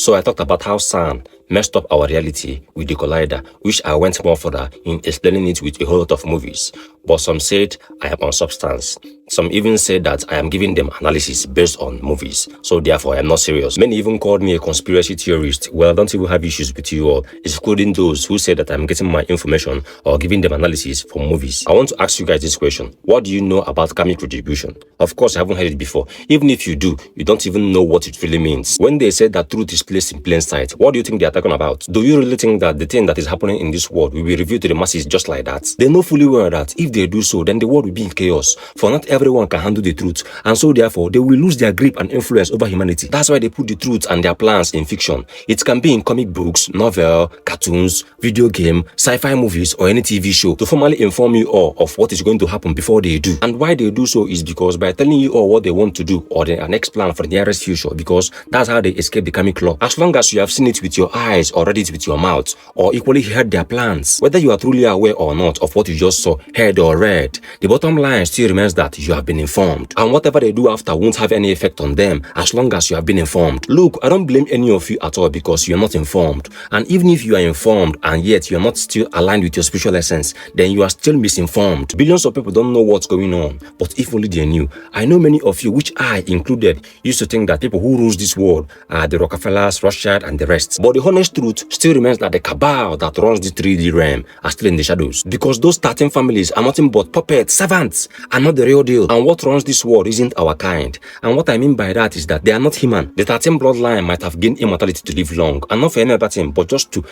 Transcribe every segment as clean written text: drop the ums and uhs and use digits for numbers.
So I talked about how sand messed up our reality with the collider, which I went more further in explaining it with a whole lot of movies. But some said I am on substance. Some even said that I am giving them analysis based on movies, so therefore I am not serious. Many even called me a conspiracy theorist. Well, I don't even have issues with you all, excluding those who say that I'm getting my information or giving them analysis from movies. I want to ask you guys this question. What do you know about karmic retribution? Of course, I haven't heard it before. Even if you do, you don't even know what it really means. When they say that truth is placed in plain sight, what do you think they are talking about? Do you really think that the thing that is happening in this world will be revealed to the masses just like that? They know fully well that if they do so, then the world will be in chaos, for not everyone can handle the truth, and so therefore they will lose their grip and influence over humanity. That's why they put the truth and their plans in fiction. It can be in comic books, novel, cartoons, video game, sci-fi movies, or any TV show to formally inform you all of what is going to happen before they do. And why they do so is because by telling you all what they want to do or their next plan for the nearest future, because that's how they escape the karmic law. As long as you have seen it with your eyes or read it with your mouth or equally heard their plans, whether you are truly aware or not of what you just saw, heard or read, the bottom line still remains that you have been informed, and whatever they do after won't have any effect on them as long as you have been informed. Look, I don't blame any of you at all because you're not informed, and even if you are informed and yet you're not still aligned with your spiritual essence, then you are still misinformed. Billions of people don't know what's going on, but if only they knew. I know many of you, which I included, used to think that people who rules this world are the Rockefellers, Rothschild, and the rest. But the honest truth still remains that the cabal that runs the 3D realm are still in the shadows, because those starting families are nothing but puppets, servants, and not the real deal. And what runs this world isn't our kind. And what I mean by that is that they are not human. The 13 bloodline might have gained immortality to live long, and not for any other thing, but just to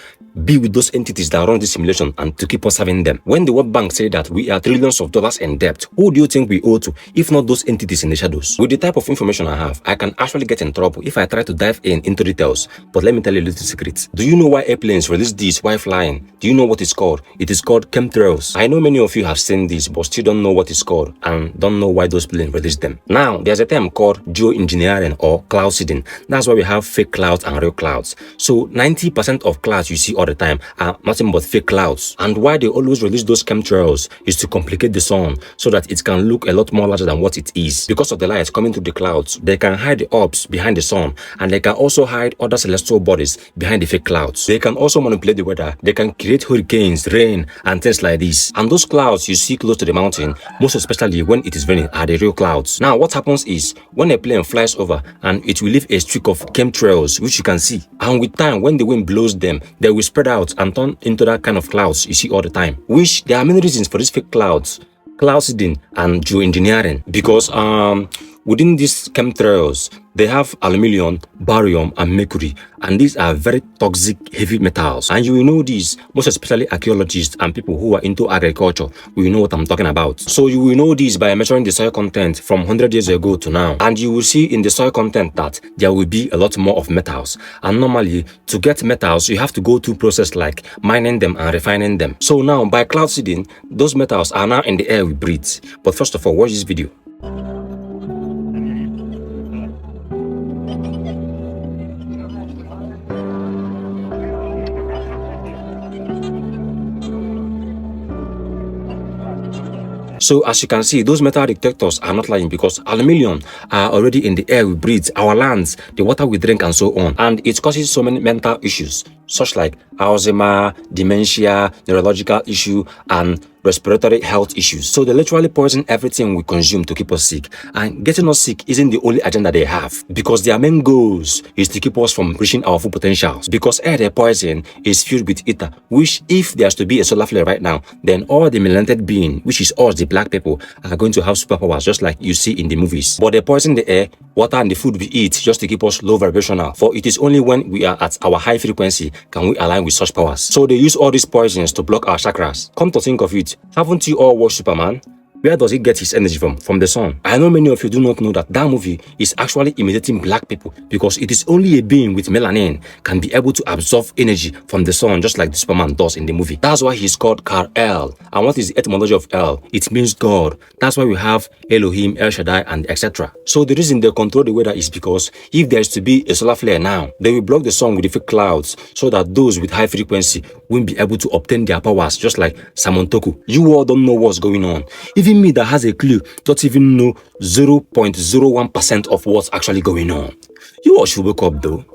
be with those entities that run this simulation and to keep on serving them. When the World Bank say that we are trillions of dollars in debt, who do you think we owe to, if not those entities in the shadows? With the type of information I have, I can actually get in trouble if I try to dive into details. But let me tell you a little secret. Do you know why airplanes release this while flying? Do you know what it's called? It is called chemtrails. I know many of you have seen this, but still don't know what it's called and don't know why those planes release them. Now, there's a term called geoengineering or cloud seeding. That's why we have fake clouds and real clouds. So 90% of clouds you see all the time are nothing but fake clouds. And why they always release those chemtrails is to complicate the sun so that it can look a lot more larger than what it is. Because of the light coming through the clouds, they can hide the orbs behind the sun, and they can also hide other celestial bodies behind the fake clouds. They can also manipulate the weather. They can create hurricanes, rain, and things like this. And those clouds you see close to the mountain, most especially when it is raining, are the real clouds. Now, what happens is when a plane flies over and it will leave a streak of chemtrails, which you can see. And with time, when the wind blows them, they will spread out and turn into that kind of clouds you see all the time. Which there are many reasons for these fake clouds, cloud seeding, and geoengineering. Because within these chemtrails, they have aluminium, barium, and mercury, and these are very toxic heavy metals. And you will know this, most especially archaeologists and people who are into agriculture will know what I'm talking about. So you will know this by measuring the soil content from 100 years ago to now, and you will see in the soil content that there will be a lot more of metals. And normally, to get metals, you have to go through process like mining them and refining them. So now, by cloud seeding, those metals are now in the air we breathe. But first of all, watch this video. So as you can see, those metal detectors are not lying, because aluminium are already in the air we breathe, our lands, the water we drink, and so on. And it causes so many mental issues, such like Alzheimer, dementia, neurological issue, and respiratory health issues. So they literally poison everything we consume to keep us sick. And getting us sick isn't the only agenda they have, because their main goals is to keep us from reaching our full potentials. Because air they poison is filled with ether, which if there's to be a solar flare right now, then all the melanated being, which is us, the black people, are going to have superpowers just like you see in the movies. But they poison the air, water, and the food we eat just to keep us low vibrational. For it is only when we are at our high frequency can we align with such powers. So they use all these poisons to block our chakras. Come to think of it, haven't you all watched Superman? Where does he get his energy from? From the sun. I know many of you do not know that that movie is actually imitating black people, because it is only a being with melanin can be able to absorb energy from the sun, just like the Superman does in the movie. That's why he's called Kal-El. And what is the etymology of El? It means God. That's why we have Elohim, El Shaddai, and etc. So the reason they control the weather is because if there is to be a solar flare now, they will block the sun with the fake clouds so that those with high frequency won't be able to obtain their powers, just like Samontoku. You all don't know what's going on. Even me that has a clue don't even know 0.01% of what's actually going on. You all should wake up though.